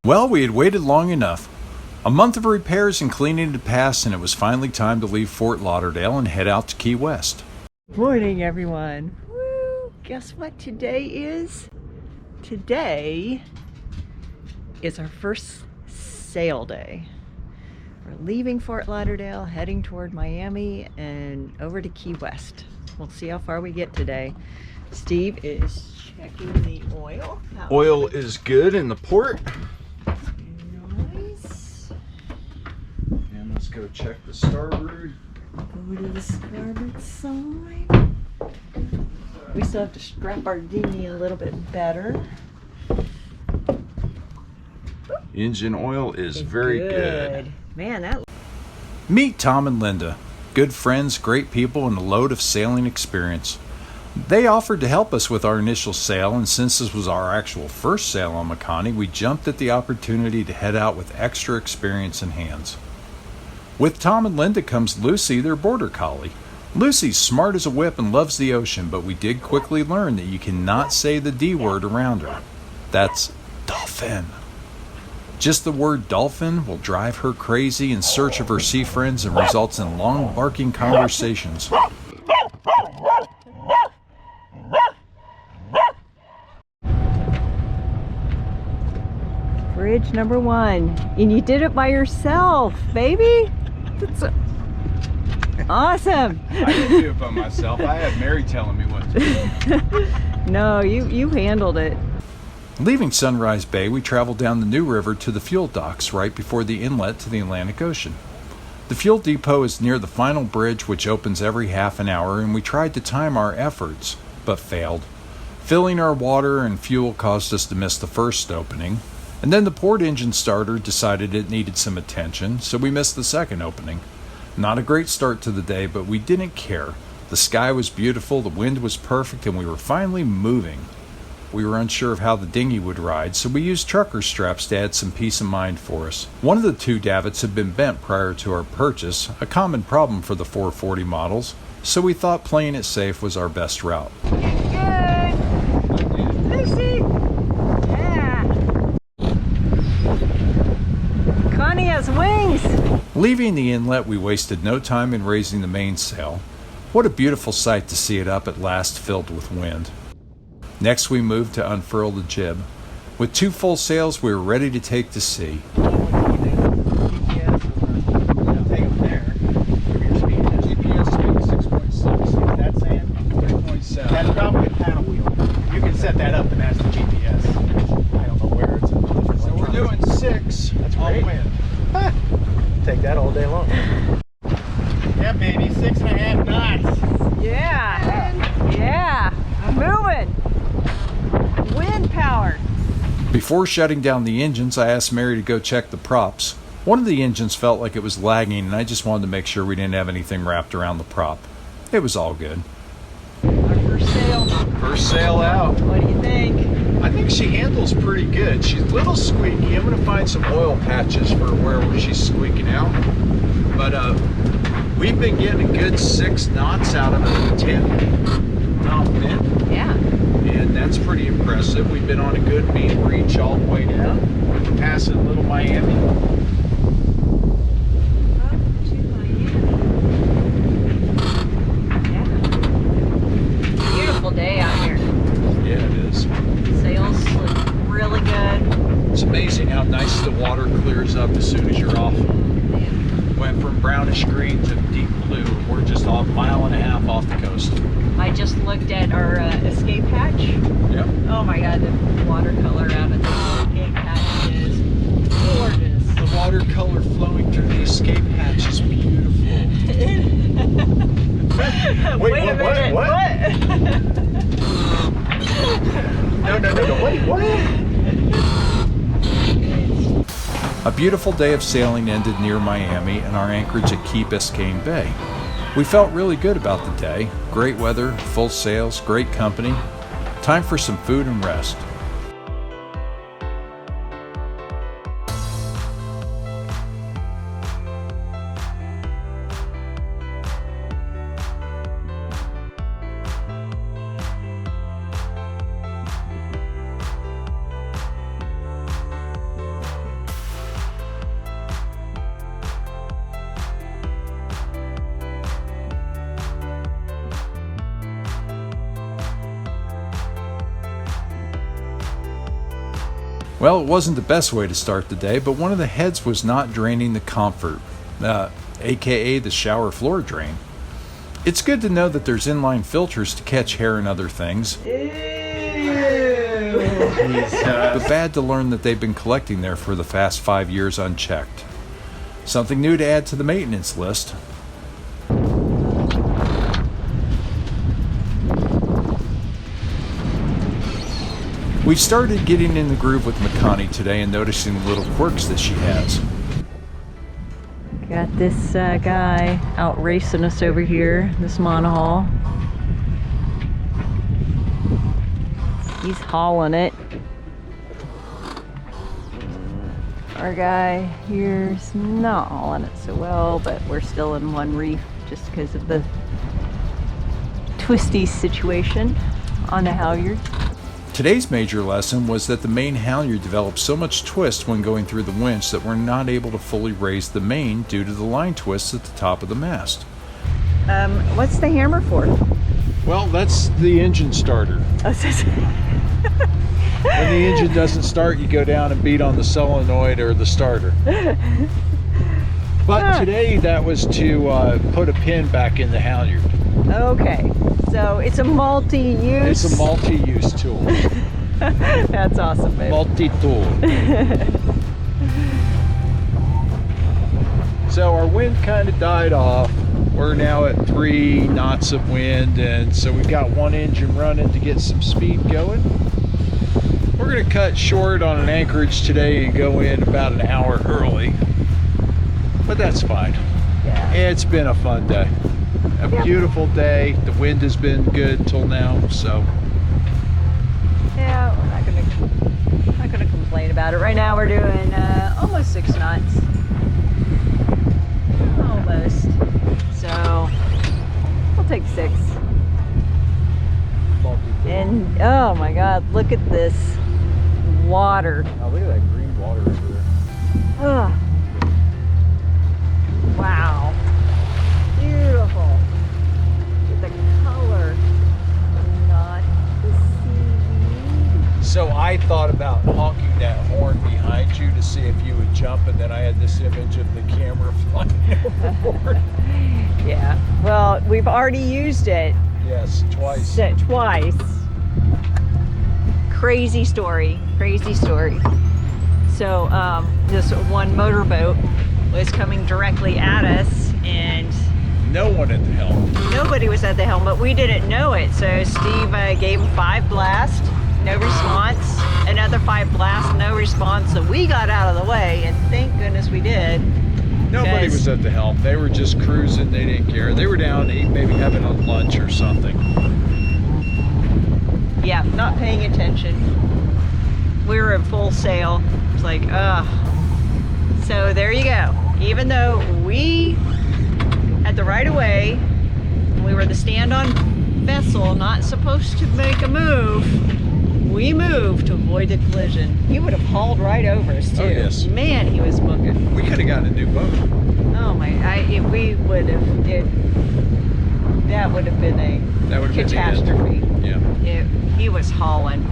Well, we had waited long enough. A month of repairs and cleaning had passed, and it was finally time to leave Fort Lauderdale and head out to Key West. Morning, everyone. Woo! Guess what today is? Today is our first sail day. We're leaving Fort Lauderdale, heading toward Miami and over to Key West. We'll see how far we get today. Steve is checking the oil. Oil is good in the port. Nice. And let's go check the starboard. Go to the starboard side. We still have to strap our dinghy a little bit better. Engine oil is very good. Man, that... Meet Tom and Linda. Good friends, great people, and a load of sailing experience. They offered to help us with our initial sail, and since this was our actual first sail on Makani, we jumped at the opportunity to head out with extra experience in hands. With Tom and Linda comes Lucy, their Border Collie. Lucy's smart as a whip and loves the ocean, but we did quickly learn that you cannot say the D word around her. That's dolphin. Just the word dolphin will drive her crazy in search of her sea friends and results in long barking conversations. Bridge number 1. And you did it by yourself, baby. That's awesome. I didn't do it by myself. I had Mary telling me what to do. No, you handled it. Leaving Sunrise Bay, we traveled down the New River to the fuel docks right before the inlet to the Atlantic Ocean. The fuel depot is near the final bridge, which opens every half an hour, and we tried to time our efforts, but failed. Filling our water and fuel caused us to miss the first opening, and then the port engine starter decided it needed some attention, so we missed the second opening. Not a great start to the day, but we didn't care. The sky was beautiful, the wind was perfect, and we were finally moving. We were unsure of how the dinghy would ride, so we used trucker straps to add some peace of mind for us. One of the two davits had been bent prior to our purchase, a common problem for the 440 models, so we thought playing it safe was our best route. Good. Lucy. Yeah. Connie has wings. Leaving the inlet, we wasted no time in raising the mainsail. What a beautiful sight to see it up at last filled with wind. Next, we moved to unfurl the jib. With 2 full sails, we were ready to take to sea. That's probably a paddle wheel. You can set that up and that's the GPS. I don't know where it's at. So we're doing 6 That's great. wind. Take that all day long. Yeah, baby, 6.5 knots. Yeah. Yeah. Moving. Wind power. Before shutting down the engines, I asked Mary to go check the props. One of the engines felt like it was lagging, and I just wanted to make sure we didn't have anything wrapped around the prop. It was all good. Our first sail. First sail out. What do you think? I think she handles pretty good. She's a little squeaky. I'm going to find some oil patches for wherever she's squeaking out. But we've been getting a good 6 knots out of a 10-knot wind. Yeah. And that's pretty impressive. We've been on a good main reach all the way down, passing Little Miami. Beautiful day out here. Yeah, it is. Sails look really good. It's amazing how nice the water clears up as soon as you're off. Went from brownish green to deep blue. We're just a mile and a half off the coast. I just looked at our escape hatch. Yep. Oh my god, the watercolor out of the escape hatch is gorgeous. The watercolor flowing through the escape hatch is beautiful. Wait a minute. What? No. Wait, what? A beautiful day of sailing ended near Miami and our anchorage at Key Biscayne Bay. We felt really good about the day. Great weather, full sails, great company. Time for some food and rest. Well, it wasn't the best way to start the day, but one of the heads was not draining the comfort, aka the shower floor drain. It's good to know that there's inline filters to catch hair and other things, but bad to learn that they've been collecting there for the past 5 years unchecked. Something new to add to the maintenance list. We've started getting in the groove with Makani today and noticing the little quirks that she has. Got this guy out racing us over here, this monohaul. He's hauling it. Our guy here's not hauling it so well, but we're still in one reef just because of the twisty situation on the halyard. Today's major lesson was that the main halyard developed so much twist when going through the winch that we're not able to fully raise the main due to the line twists at the top of the mast. What's the hammer for? Well, that's the engine starter. When the engine doesn't start, you go down and beat on the solenoid or the starter. But today that was to put a pin back in the halyard. Okay, so it's a multi-use. It's a multi-use tool. That's awesome, babe. Multi-tool. So our wind kind of died off. We're now at 3 knots of wind, and so we've got one engine running to get some speed going. We're going to cut short on an anchorage today and go in about an hour early. But that's fine. Yeah. It's been a fun day. A beautiful day. The wind has been good till now, so. Yeah, we're not gonna complain about it. Right now we're doing almost 6 knots. Almost. So we'll take 6. And oh my God, look at this water. Oh, look at that green water over there. Oh. Wow. Beautiful. The color, not the seaweed. So I thought about honking that horn behind you to see if you would jump, and then I had this image of the camera flying overboard. Yeah. Well, we've already used it. Yes, twice. Twice. Crazy story. Crazy story. So this one motorboat was coming directly at us, and No one at the helm. nobody was at the helm, but we didn't know it. So Steve gave him 5 blasts, no response. Another 5 blasts, no response. So we got out of the way, and thank goodness we did. Nobody was at the helm. They were just cruising. They didn't care. They were down maybe having a lunch or something. Yeah, not paying attention. We were in full sail. It's like, ugh. So there you go. Even though we had the right of way, we were the stand-on vessel, not supposed to make a move, we moved to avoid the collision. He would have hauled right over us too. Oh, yes. Man, he was booking. We could have gotten a new boat. Oh my, we would have, that would have been a catastrophe. Yeah. He was hauling.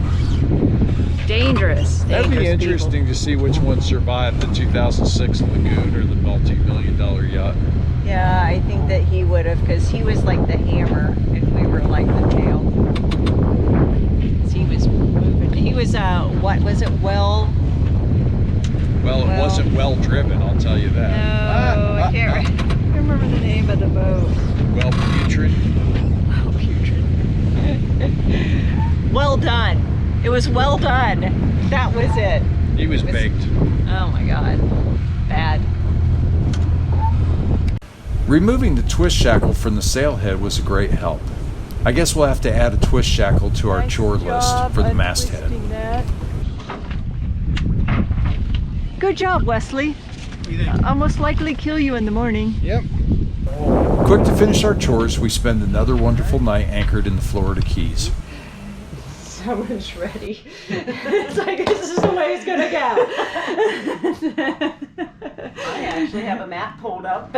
Dangerous. That'd be dangerous interesting to see which one survived, the 2006 Lagoon or the multi-million-dollar yacht. Yeah, I think that he would have, because he was like the hammer and we were like the tail. He was moving. He was, what was it, Well, it wasn't well driven, I'll tell you that. No, I can't remember the name of the boat. Well putrid. Well putrid. Well done. It was well done. That was it. He was baked. Oh my God. Bad. Removing the twist shackle from the sailhead was a great help. I guess we'll have to add a twist shackle to our chore list for the masthead. Good job, Wesley. I'll most likely kill you in the morning. Yep. Quick to finish our chores, we spend another wonderful night anchored in the Florida Keys. Someone's ready. It's like, this is the way it's gonna go. I actually have a map pulled up.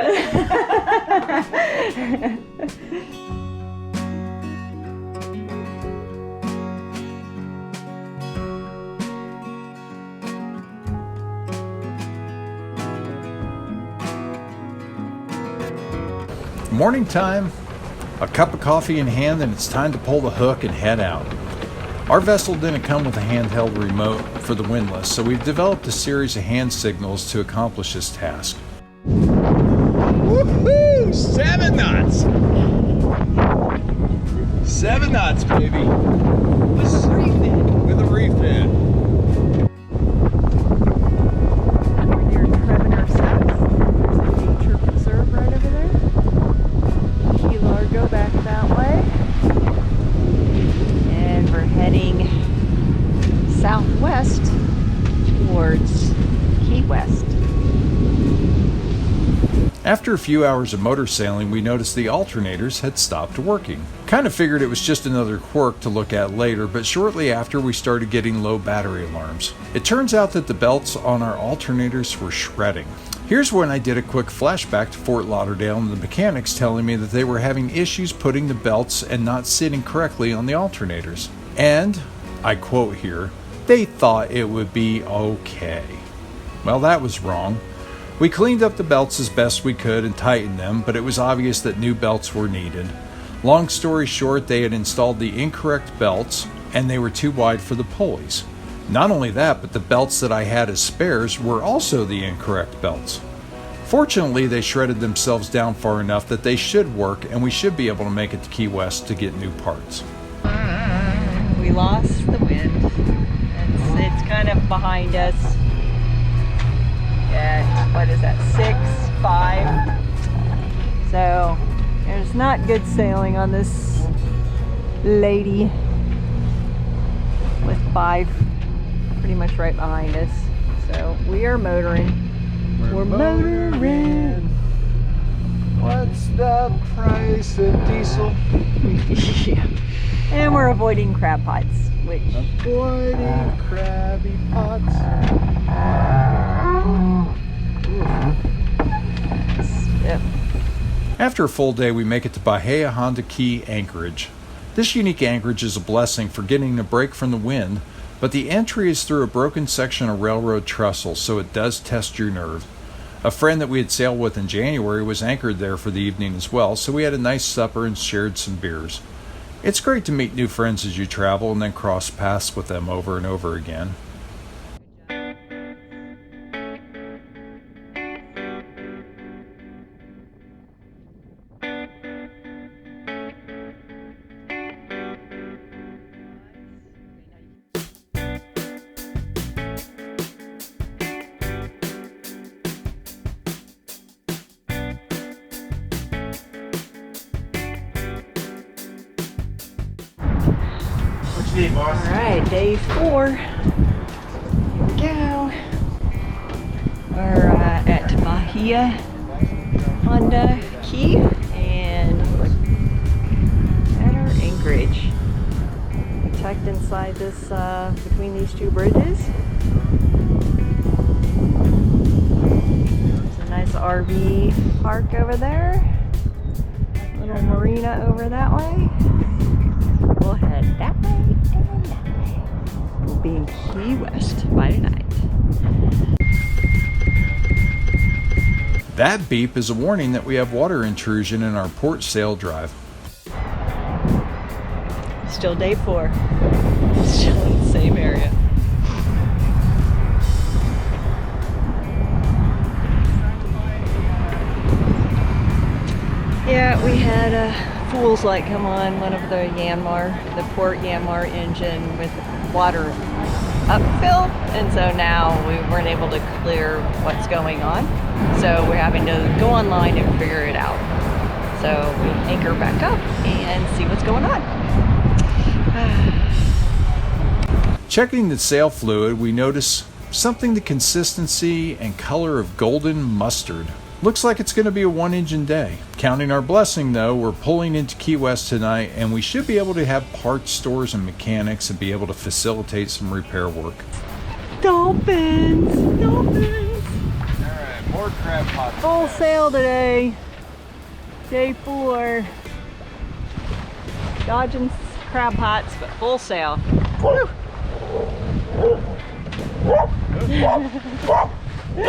Morning time, a cup of coffee in hand, and it's time to pull the hook and head out. Our vessel didn't come with a handheld remote for the windlass, so we've developed a series of hand signals to accomplish this task. Woohoo! 7 knots! 7 knots, baby! With a reef in. Southwest towards Key West. After a few hours of motor sailing, we noticed the alternators had stopped working. Kind of figured it was just another quirk to look at later, but shortly after we started getting low battery alarms. It turns out that the belts on our alternators were shredding. Here's when I did a quick flashback to Fort Lauderdale and the mechanics telling me that they were having issues putting the belts and not sitting correctly on the alternators. And, I quote here, they thought it would be okay. Well, that was wrong. We cleaned up the belts as best we could and tightened them, but it was obvious that new belts were needed. Long story short, they had installed the incorrect belts and they were too wide for the pulleys. Not only that, but the belts that I had as spares were also the incorrect belts. Fortunately, they shredded themselves down far enough that they should work and we should be able to make it to Key West to get new parts. We lost the wind. It's kind of behind us. Yeah, what is that, 6-5? So there's not good sailing on this lady with 5 pretty much right behind us. So we are motoring. We're motoring. What's the price of diesel? Yeah. And we're avoiding crab pots, which... Avoiding crabby pots. Yep. After a full day, we make it to Bahia Honda Key Anchorage. This unique anchorage is a blessing for getting a break from the wind, but the entry is through a broken section of railroad trestle, so it does test your nerve. A friend that we had sailed with in January was anchored there for the evening as well, so we had a nice supper and shared some beers. It's great to meet new friends as you travel and then cross paths with them over and over again. Boss. All right, day 4. Here we go. We're at Bahia Honda Key and look at our anchorage. We tucked inside this between these 2 bridges. There's a nice RV park over there. Little marina over that way. We'll head that way and that way. We'll be in Key West by tonight. That beep is a warning that we have water intrusion in our port sail drive. Still day 4. Still in the same area. Yeah, we had Fool's Light come on, one of the Port Yanmar engine with water upfill, and so now we weren't able to clear what's going on. So we're having to go online and figure it out. So we anchor back up and see what's going on. Checking the sail fluid, we notice something the consistency and color of golden mustard. Looks like it's going to be a 1-engine day. Counting our blessing though, we're pulling into Key West tonight and we should be able to have parts stores and mechanics and be able to facilitate some repair work. Dolphins! Dolphins! Alright, more crab pots. Full sail today. Day 4. Dodging crab pots, but full sail. Woo! You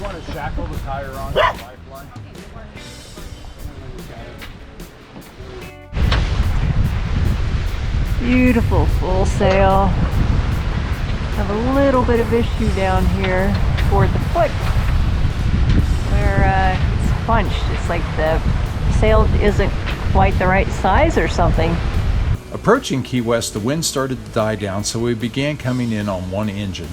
want to shackle the tire on the lifeline? Beautiful full sail. Have a little bit of issue down here toward the foot where it's punched. It's like the sail isn't quite the right size or something. Approaching Key West, the wind started to die down, so we began coming in on one engine.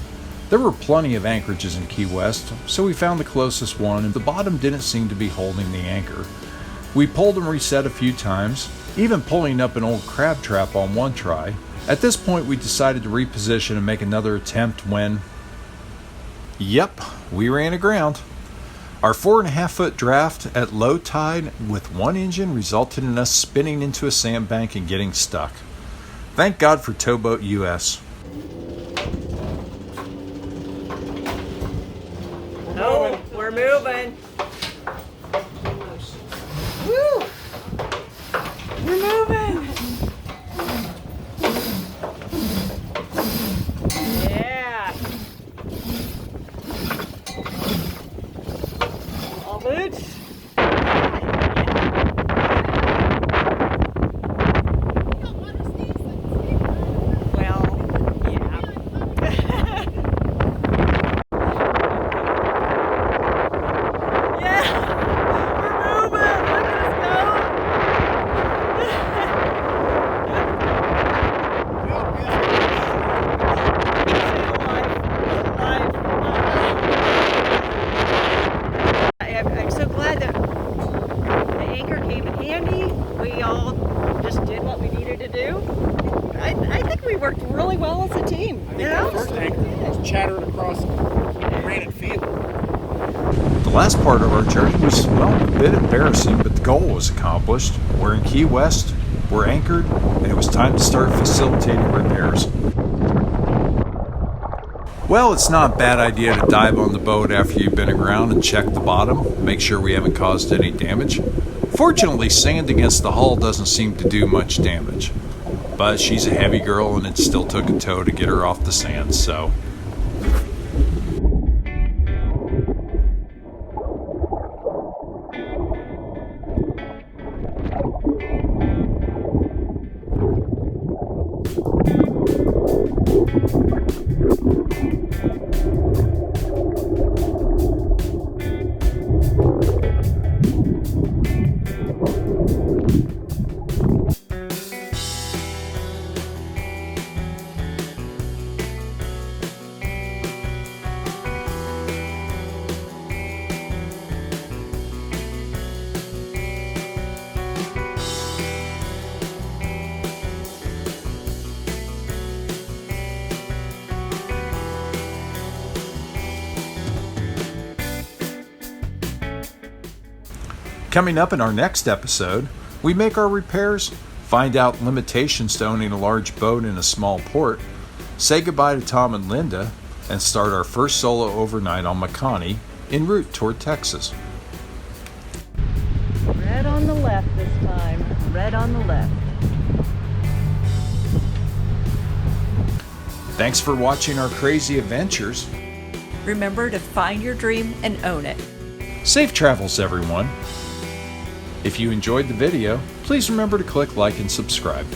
There were plenty of anchorages in Key West, so we found the closest one, and the bottom didn't seem to be holding the anchor. We pulled and reset a few times, even pulling up an old crab trap on one try. At this point, we decided to reposition and make another attempt when, yep, we ran aground. Our 4.5-foot draft at low tide with one engine resulted in us spinning into a sandbank and getting stuck. Thank God for Towboat US. No, we're moving. Woo! We're moving. Yeah. All boots. Well, yeah. I'm so glad that the anchor came in handy. We all just did what we needed to do. I think we worked really well as a team. You know? First anchor was chattering across a granite field. The last part of our journey was, well, a bit embarrassing, but the goal was accomplished. We're in Key West, we're anchored, and it was time to start facilitating repairs. Well, it's not a bad idea to dive on the boat after you've been aground and check the bottom, make sure we haven't caused any damage. Fortunately, sand against the hull doesn't seem to do much damage, but she's a heavy girl and it still took a tow to get her off the sand, so... Coming up in our next episode, we make our repairs, find out limitations to owning a large boat in a small port, say goodbye to Tom and Linda, and start our first solo overnight on Makani en route toward Texas. Red on the left this time. Red on the left. Thanks for watching our crazy adventures. Remember to find your dream and own it. Safe travels, everyone. If you enjoyed the video, please remember to click like and subscribe.